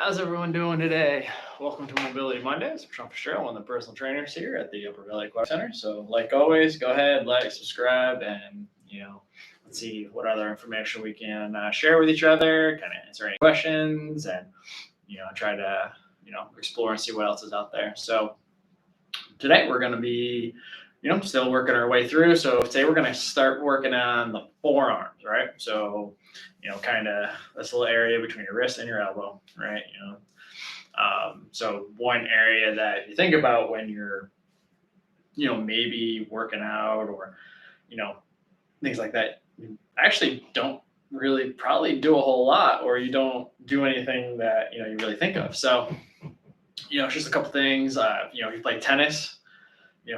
How's everyone doing today? Welcome to Mobility Mondays. I'm Sean Fitzgerald, one of the personal trainers here at the Upper Valley Aquatic Center. So, like always, go ahead, like, subscribe, and let's see what other information we can share with each other. Kind of answer any questions, and try to explore and see what else is out there. So, today we're going to be still working our way through. So today we're going to start working on the forearms, right? So, kind of this little area between your wrist and your elbow, right? So one area that if you think about when you're, maybe working out or, things like that, you actually don't really probably do a whole lot, or you don't do anything that, you really think of. So, it's just a couple things. If you play tennis,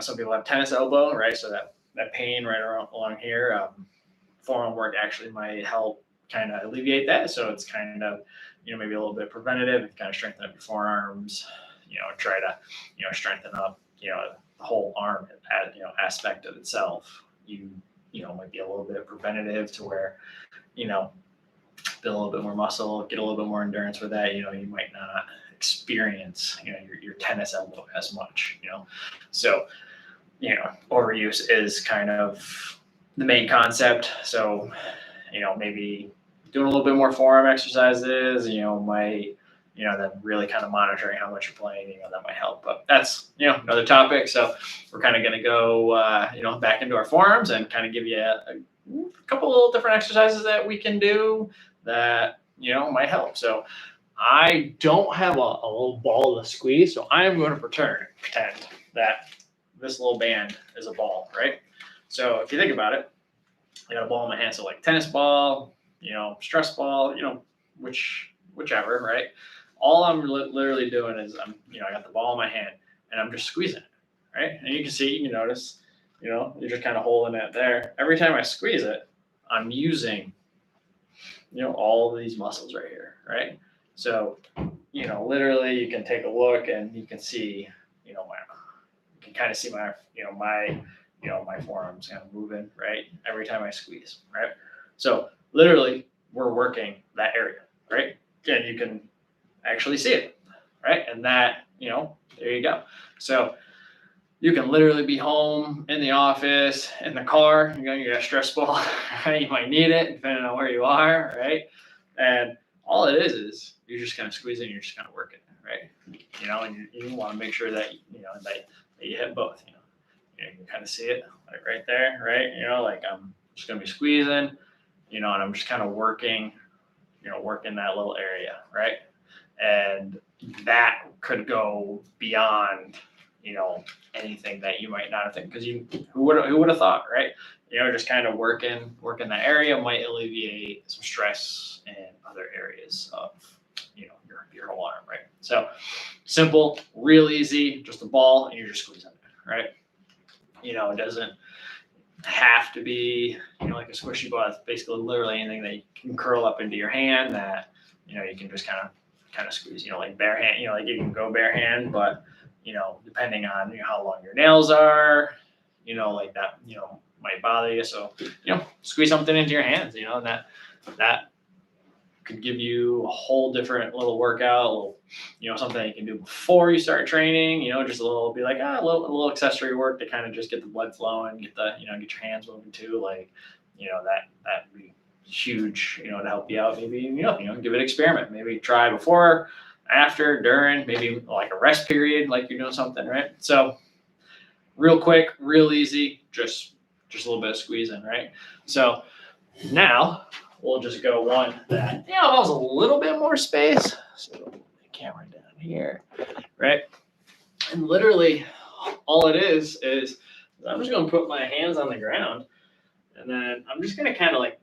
some people have tennis elbow, right? So that pain right along here, forearm work actually might help kind of alleviate that. So it's kind of, maybe a little bit preventative and kind of strengthen up your forearms, try to, strengthen up, the whole arm, aspect of itself. Might be a little bit preventative to where, build a little bit more muscle, get a little bit more endurance with that. You might not experience, your tennis elbow as much, So, overuse is kind of the main concept. So, maybe doing a little bit more forearm exercises, might, then really kind of monitoring how much you're playing, that might help. But that's, another topic. So we're kind of going to go, back into our forearms and kind of give you a couple little different exercises that we can do that, might help. So I don't have a little ball to squeeze, so I am going to pretend that this little band is a ball, right? So if you think about it, I got a ball in my hand, so like tennis ball, stress ball, whichever, right? All I'm literally doing is I got the ball in my hand and I'm just squeezing it, right? And you can notice, you're just kind of holding it there. Every time I squeeze it, I'm using, all of these muscles right here, right? So, literally you can take a look and you can see, you can kind of see my forearms kind of moving, right? Every time I squeeze, right? So literally we're working that area, right? And you can actually see it, right? And that, there you go. So you can literally be home, in the office, in the car, you got a stress ball, right? You might need it depending on where you are, right? And all it is you're just kind of squeezing, you're just kind of working, right? And you want to make sure that, that you hit both, you can kind of see it like right there, right? Like I'm just going to be squeezing, and I'm just kind of working, working that little area, right? And that could go beyond, anything that you might not have think, because who would have thought, right? Just kind of working that area might alleviate some stress in other areas of, your whole arm, right? So simple, real easy, just a ball and you're just squeezing it, right? It doesn't have to be, like a squishy ball. It's basically literally anything that you can curl up into your hand that, you can just kind of squeeze, like bare hand, like you can go bare hand, but, depending on how long your nails are, like that, might bother you. So, squeeze something into your hands, and that could give you a whole different little workout, a little, something you can do before you start training, just a little accessory work to kind of just get the blood flowing, get your hands moving too. Like, that'd be huge, to help you out. Maybe, give it an experiment. Maybe try before, after, during, maybe like a rest period, like you're doing something, right? So real quick, real easy, just a little bit of squeezing, right? So now we'll just go one that, allows a little bit more space. So the camera down here, right? And literally all it is I'm just going to put my hands on the ground, and then I'm just going to kind of like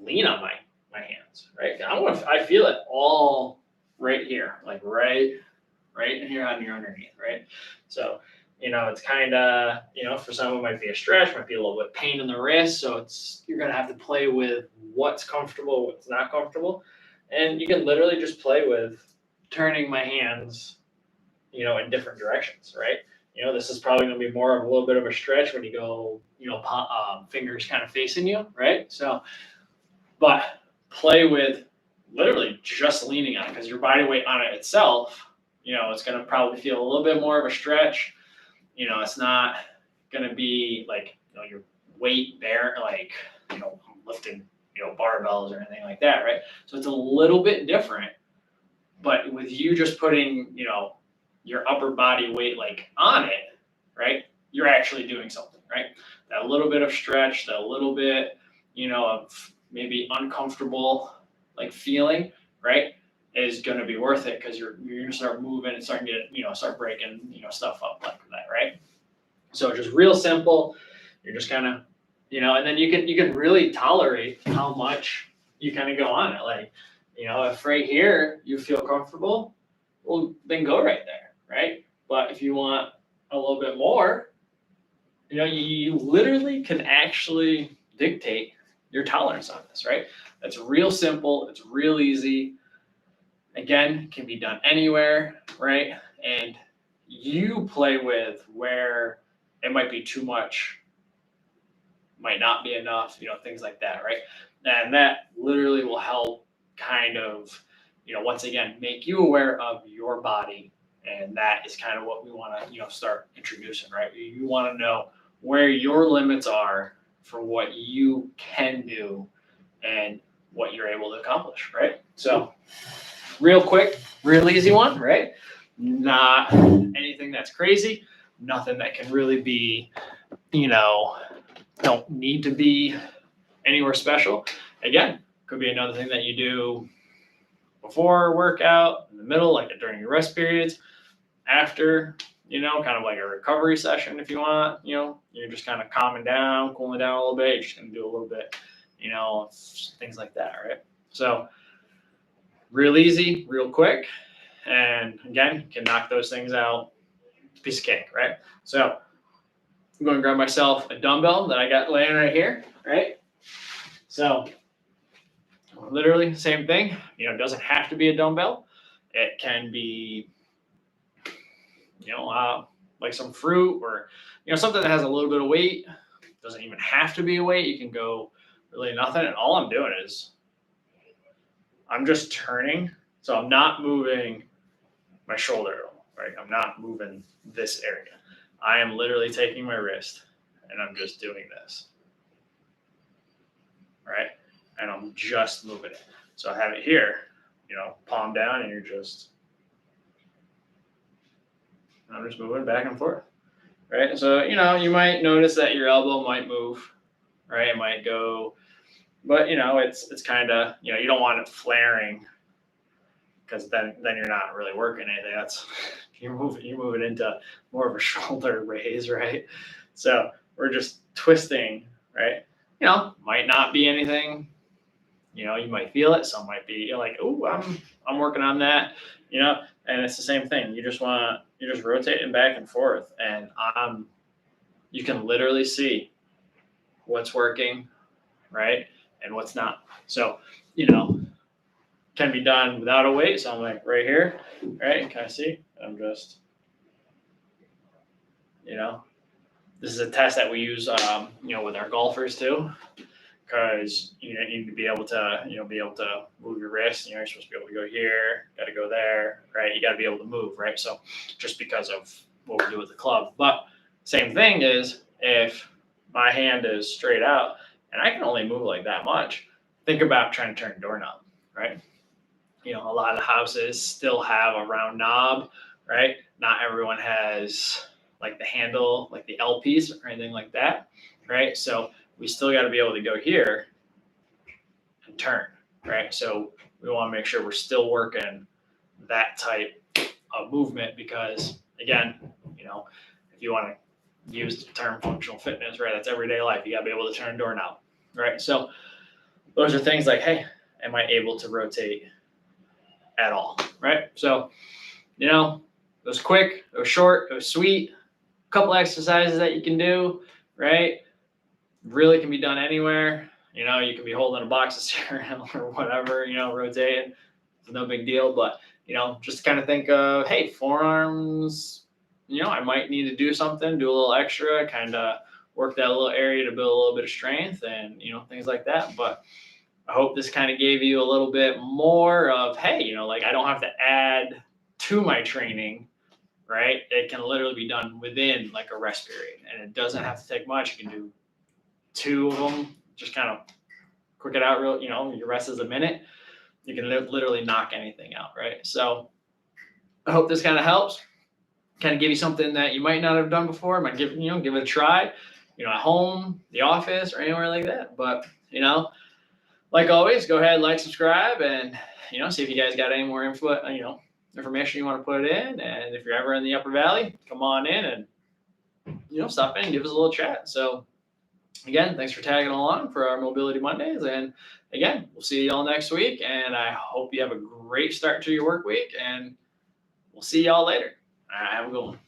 lean on my hands, right? I feel it all right here, like right here on your underneath, right? So, it's kind of, for some it might be a stretch, might be a little bit of pain in the wrist. So you're going to have to play with what's comfortable, what's not comfortable. And you can literally just play with turning my hands, in different directions, right? This is probably going to be more of a little bit of a stretch when you go, fingers kind of facing you, right? So, but play with literally just leaning on it, because your body weight on it itself, it's going to probably feel a little bit more of a stretch. It's not going to be like, your weight bear, like, lifting, barbells or anything like that, right? So it's a little bit different, but with you just putting, your upper body weight like on it, right? You're actually doing something, right? That little bit of stretch, that little bit, of maybe uncomfortable like feeling, right, is going to be worth it, because you're going to start moving and start getting, start breaking, stuff up like that, right? So just real simple. You're just kind of, and then you can really tolerate how much you kind of go on it. Like, if right here you feel comfortable, well, then go right there, right? But if you want a little bit more, you literally can actually dictate your tolerance on this, right? That's real simple. It's real easy. Again, can be done anywhere, right? And you play with where it might be too much, might not be enough, things like that, right? And that literally will help kind of, once again, make you aware of your body. And that is kind of what we want to, start introducing, right? You want to know where your limits are for what you can do and what you're able to accomplish, right? So real quick, real easy one, right? Not anything that's crazy, nothing that can really be, don't need to be anywhere special. Again, could be another thing that you do before a workout, in the middle, like during your rest periods, after, kind of like a recovery session if you want, you're just kind of calming down, cooling down a little bit, you're just going to do a little bit, things like that, right? So real easy, real quick, and again, can knock those things out, piece of cake, right? So I'm going to grab myself a dumbbell that I got laying right here, right? So literally same thing, it doesn't have to be a dumbbell. It can be, like some fruit, or, something that has a little bit of weight. It doesn't even have to be a weight. You can go really nothing. And all I'm doing is I'm just turning. So I'm not moving my shoulder at all, right? I'm not moving this area. I am literally taking my wrist and I'm just doing this, right? And I'm just moving it. So I have it here, palm down, and I'm just moving back and forth, right? So, you might notice that your elbow might move, right? It might go, but, it's kind of, you don't want it flaring, because then you're not really working anything. That's, you're moving into more of a shoulder raise, right? So we're just twisting, right? Might not be anything, you might feel it. Some might be like, oh, I'm working on that, and it's the same thing. You're just rotating back and forth, and you can literally see what's working, right, and what's not. So, can be done without a weight. So I'm like right here, right? You kind of see, I'm just, this is a test that we use, with our golfers too, because you need to be able to, move your wrist. You're supposed to be able to go here, got to go there, right? You got to be able to move, right? So just because of what we do with the club. But same thing is, if my hand is straight out and I can only move like that much, think about trying to turn a doorknob, right? A lot of houses still have a round knob, right? Not everyone has like the handle, like the L piece or anything like that, right? So we still got to be able to go here and turn, right? So we want to make sure we're still working that type of movement, because again, if you want to use the term functional fitness, right, that's everyday life. You got to be able to turn a doorknob, right? So those are things like, hey, am I able to rotate at all, right? So, it was quick, it was short, it was sweet. A couple exercises that you can do, right? Really can be done anywhere. You can be holding a box of cereal or whatever, rotating. It's no big deal, but, just kind of think of, hey, forearms, I might need to do something, do a little extra, kind of work that little area to build a little bit of strength and, things like that. But I hope this kind of gave you a little bit more of, hey, you know, like I don't have to add to my training, right? It can literally be done within like a rest period, and it doesn't have to take much. You can do 2 of them, just kind of quick it out real, you know, your rest is a minute. You can literally knock anything out, right? So I hope this kind of helps, kind of give you something that you might not have done before. Might give, you know, give it a try, you know, at home, the office, or anywhere like that. But, you know, like always, go ahead, like, subscribe, and, you know, see if you guys got any more info, you know, information you want to put in. And if you're ever in the Upper Valley, come on in and, you know, stop in and give us a little chat. So again, thanks for tagging along for our Mobility Mondays. And again, we'll see y'all next week. And I hope you have a great start to your work week. And we'll see y'all later. All right, have a good one.